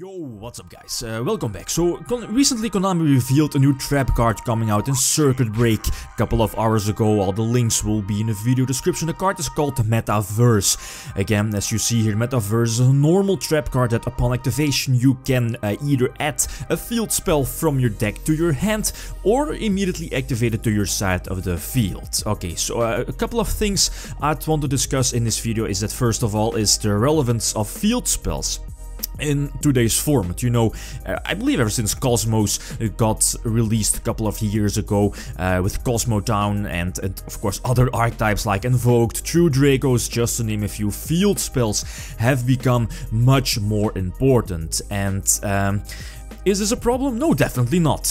Yo, what's up guys, welcome back. So, recently Konami revealed a new trap card coming out in Circuit Break a couple of hours ago. All the links will be in the video description. The card is called Metaverse. Again, as you see here, Metaverse is a normal trap card that upon activation you can either add a field spell from your deck to your hand or immediately activate it to your side of the field. Okay, so a couple of things I'd want to discuss in this video is that first of all is the relevance of field spells in today's format. You know, I believe ever since Cosmos got released a couple of years ago with Cosmo Down and of course other archetypes like Invoked, True Dracos, just to name a few, field spells have become much more important. And is this a problem? No, definitely not.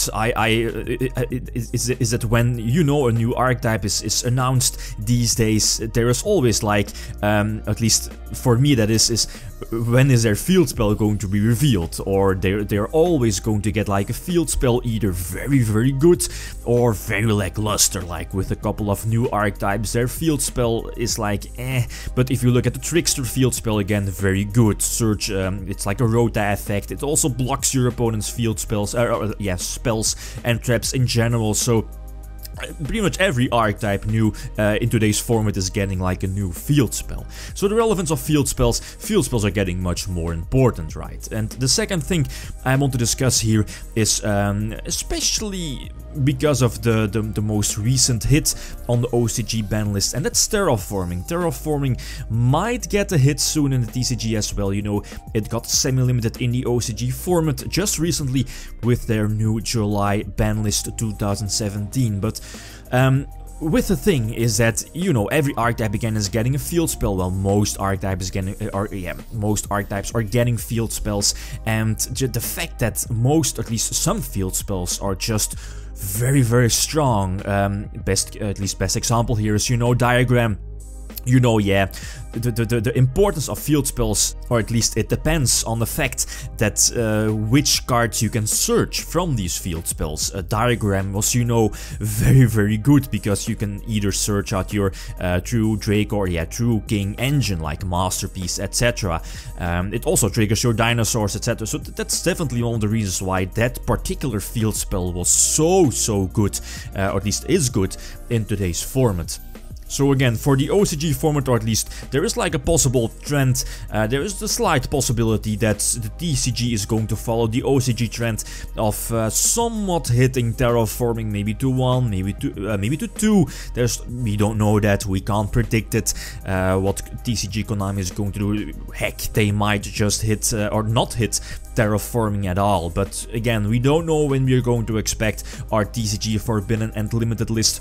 Is that when, you know, a new archetype is announced these days, there is always like, at least for me that is when is their field spell going to be revealed? Or they're always going to get like a field spell either very good or very lackluster. Like with a couple of new archetypes, their field spell is like but if you look at the Trickster field spell, again, very good. Surge, it's like a Rota effect. It also blocks your opponent's field spells, spells and traps in general. So pretty much every archetype new in today's format is getting like a new field spell. So the relevance of field spells are getting much more important, right? And the second thing I want to discuss here is especially because of the most recent hit on the OCG ban list, and that's Terraforming. Terraforming might get a hit soon in the TCG as well. You know, it got semi-limited in the OCG format just recently with their new July ban list 2017, but with the thing is that, you know, every archetype again is getting a field spell. Well, most archetypes are getting field spells, and the fact that at least some field spells are just very strong. Best example here is, you know, Diagram. You know, yeah, the importance of field spells, or at least it depends on the fact that which cards you can search from these field spells. A Diagram was, you know, very good because you can either search out your True Drake or True King engine like Masterpiece, etc. It also triggers your dinosaurs, etc. So that's definitely one of the reasons why that particular field spell was so good, or at least is good in today's format. So again, for the OCG format, or at least there is like a possible trend, there is the slight possibility that the TCG is going to follow the OCG trend of somewhat hitting Terraforming, maybe to 1, maybe to 2. We don't know that, we can't predict it, what TCG Konami is going to do. Heck, they might just hit or not hit Terraforming at all. But again, we don't know when we're going to expect our TCG Forbidden and Limited list.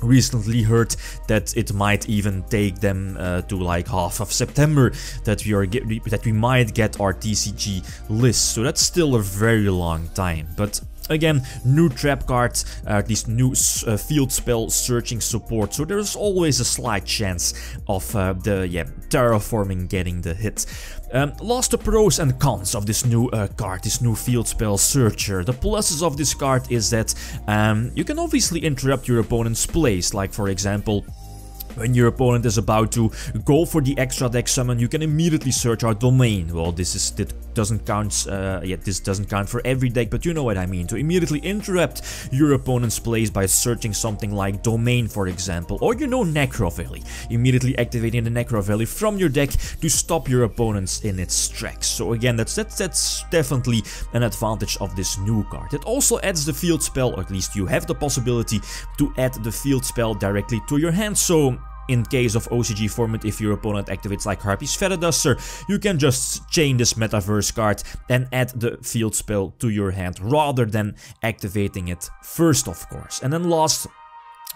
Recently heard that it might even take them to like half of September that we might get our TCG list. So that's still a very long time. But again, new trap cards, at least new field spell searching support. So there's always a slight chance of Terraforming getting the hit. Last, the pros and cons of this new card, this new field spell searcher. The pluses of this card is that you can obviously interrupt your opponent's plays. Like for example, when your opponent is about to go for the extra deck summon, you can immediately search out Domain. Well, this doesn't count. This doesn't count for every deck, but you know what I mean. To immediately interrupt your opponent's plays by searching something like Domain, for example, or you know, Necro Valley. Immediately activating the Necro Valley from your deck to stop your opponents in its tracks. So again, that's definitely an advantage of this new card. It also adds the field spell, or at least you have the possibility to add the field spell directly to your hand. So in case of OCG format, if your opponent activates like Harpy's Feather Duster, you can just chain this Metaverse card and add the field spell to your hand rather than activating it first, of course. And then last,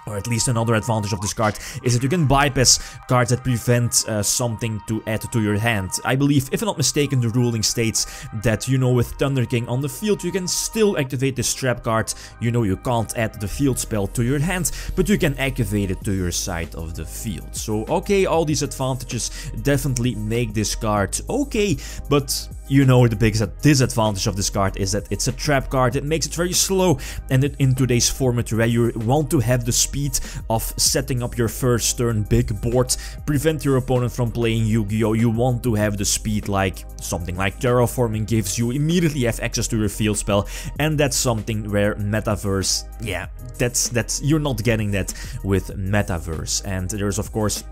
or at least another advantage of this card, is that you can bypass cards that prevent something to add to your hand. I believe, if I'm not mistaken, the ruling states that, you know, with Thunder King on the field, you can still activate this trap card. You know, you can't add the field spell to your hand, but you can activate it to your side of the field. So, okay, all these advantages definitely make this card okay, but you know, the biggest disadvantage of this card is that it's a trap card. It makes it very slow, and in today's format where you want to have the speed of setting up your first turn big board, prevent your opponent from playing Yu-Gi-Oh! You want to have the speed like something like Terraforming gives you, immediately have access to your field spell, and that's something where Metaverse, yeah, that's you're not getting that with Metaverse. And there's of course,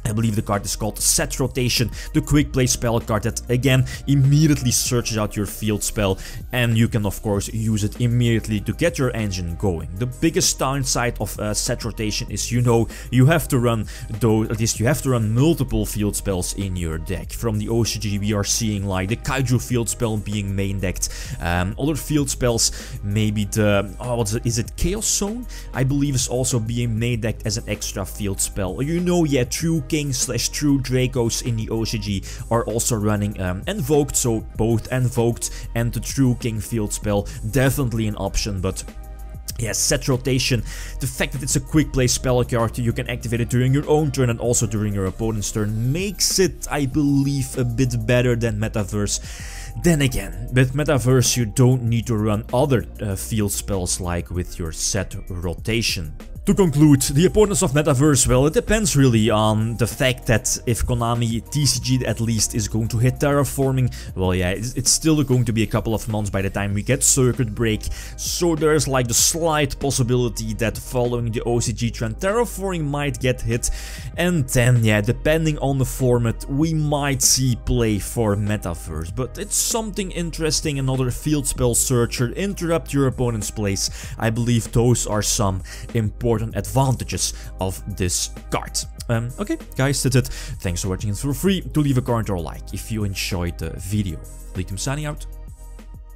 I believe the card is called Set Rotation, the quick play spell card that again immediately searches out your field spell, and you can of course use it immediately to get your engine going. The biggest downside of Set Rotation is, you know, you have to run, though at least you have to run multiple field spells in your deck. From the OCG we are seeing like the Kaiju field spell being main decked, other field spells, maybe the, is it Chaos Zone? I believe is also being main decked as an extra field spell. You know, yeah, True King/True Dracos in the OCG are also running Invoked, so both Invoked and the True King field spell definitely an option, but yeah, Set Rotation, the fact that it's a quick play spell card, you can activate it during your own turn and also during your opponent's turn, makes it, I believe, a bit better than Metaverse. Then again, with Metaverse you don't need to run other field spells like with your Set Rotation. To conclude, the opponents of Metaverse, well, it depends really on the fact that if Konami TCG at least is going to hit Terraforming, well yeah, it's still going to be a couple of months by the time we get Circuit Break, so there's like the slight possibility that following the OCG trend, Terraforming might get hit, and then yeah, depending on the format, we might see play for Metaverse, but it's something interesting, another field spell searcher, interrupt your opponent's plays. I believe those are some important advantages of this card. Okay, guys, that's it. Thanks for watching, and feel free to leave a comment or a like if you enjoyed the video. Lithium signing out.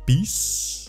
Peace.